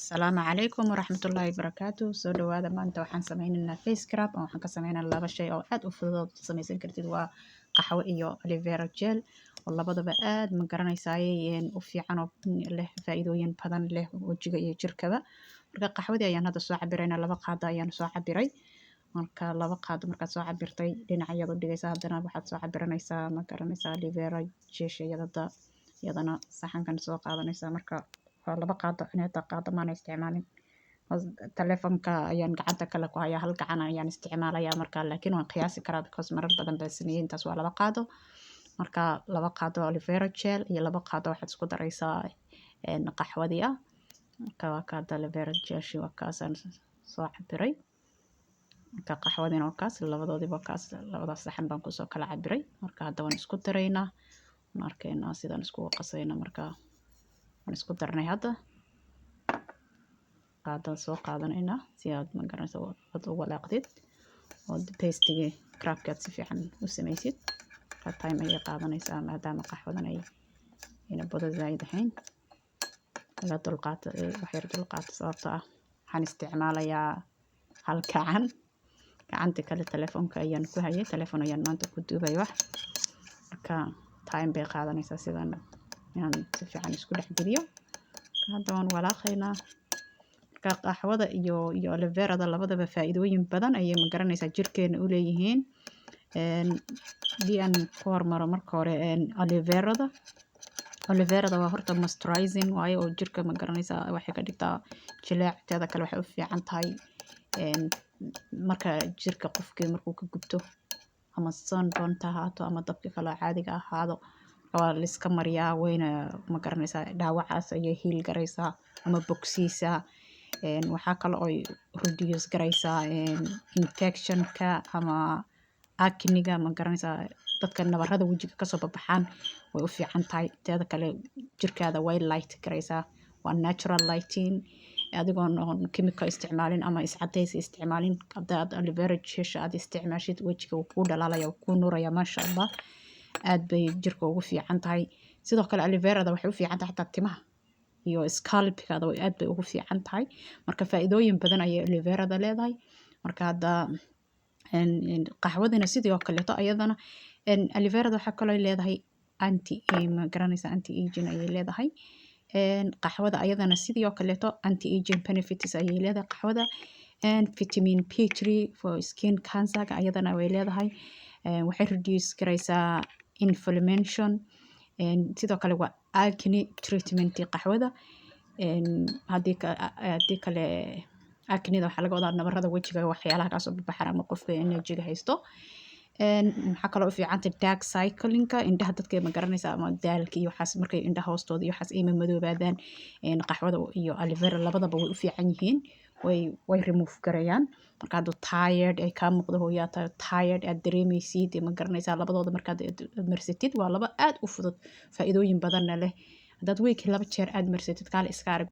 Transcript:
Asalaamu calaykum waraxmatullaahi barakaatu. Soo dhawaada maanta waxaan sameynaynaa face scrub oo waxaan ka sameynaynaa laba shay oo aad u fudud oo samaysan kartid waa qaxwo iyo aloe vera gel oo labadaba aad ma garanaysaayeen u fiican oo leh faa'iidooyin badan leh wajiga iyo jirkaba. Marka qaxwadii ayaan hadda soo cabiraynaa, laba qaado ayaan soo cabiray. Marka laba qaado markaad soo cabirtay dhinacyada u dhigaysaa, haddana waxaad soo cabiranaysaa ma garanaysaa aloe vera gel iyadana saxankan soo qaadanaysaa. Marka laba qaado inta qaado maan isticmaalin telefonka ayaan gacanta kale ku hayaa, hal gacan ayaan isticmaalayaa markaa, laakiin waan qiyaasi karaa because marar badan baan sameeyay. Intaas waa laba qaado. Marka laba qaado aloe vera gel iyo laba qaado waxaad isku daraysaa qaxwadii ah. Marka waa qaado aloe vera gel waa kaasaan soo cabiray. Marka qaxwadina waa kaas, labadoodiba kaas, labadaas saxan baan kusoo kala cabiray. Marka hadda waan isku daraynaa, markaynaa sidaan isku qasayna. Marka waan isku darnay hadda qaadaan soo qaadanaynaa si aad ma garanaysa aad u walaaqdid oo pastigii scrubkaad si fiican u samaysid. Marka time ayay qaadanaysaa maadaama qaxwadan ay ina bada zaid ahayn. Laga dulqaato wax yar dulqaato sababtoo ah waxaan isticmaalayaa hal gacan, gacanta kale telefonka ayaan ku hayay, telefon ayaan maanta ku duubay wax. Marka time bay qaadanaysaa sidaan inaan si fiican isku dhex geliyo. Hadda waan walaaqaynaa. Marka qaxwada iyo aloe verada labadaba faa'iidooyin badan ayay ma garanaysaa jirkeena u leeyihiin. Aan ku hormaro marka hore aloe verada waa horta moisturizing waaye oo jirka ma garanaysaa waxay ka dhigtaa jileec. Teeda kale waxay u fiican tahay marka jirka qofkii markuu ka gubto ama sunburn ha ahaato ama dabka kale caadiga ahaado waa la iska mariyaa, wayna ma garanaysaa dhaawacaas ayay heal garaysaa ama bogsiisaa. Waxaa kale oo reduce garaysaa infectionka ama acne-ga ma garanaysaa dadka nabarrada wajiga kasoo baxaan way u fiican tahay. Teeda kale jirkaada way light garaysaa, waa natural lighting adigoon chemical isticmaalin ama iscadeys isticmaalin. Haddaad aloe vera gel aad isticmaashid wajiga wuu kuu dhalaalaya, wuu kuu nuuraya maasha Allah. Aad bay jirka ugu fiican tahay. Sidoo kale aloe verada waxay u fiican tahay xataa timaha iyo scalp-kaada aad bay ugu fiican tahay. Marka faa'iidooyin badan ayay aloe verada leedahay. Marka hadda qaxwadina sidoo kaleeto ayadana aloe verada waxaa kaloo leedahay ma garanaysaa anti aging ayay leedahay. Qaxwada ayadana sidoo kaleeto anti aging benefits ayay leedahay qaxwada. Vitamin B3 for skin cancer ayadana way leedahay. Waxay reduce garaysaa inflammation. Sidoo kale waa acne treatment qaxwada. Haddii kale acne-da waxaa laga wadaa nabarrada wajiga waxyaalaha kaasoo baxaan ama qofka energy-ga haysto. Maxaa kaloo u fiican tahay dark cycling-ka indhaha dadka ma garanaysaa ama daalka iyo waxaas markay indhaha hoostooda iyo waxaas ay madoobaadaan. Qaxwada iyo aloe vera labadaba way u fiican yihiin, way remove garayaan. Marka hadda tired ay ka muuqdo hooyaa tired aad dareemaysid ma garanaysaa labadooda markaad marsatid waa laba aad u fudud faa'iidooyin badanna leh. Haddaad week laba jeer aad marsatid kaale iska arag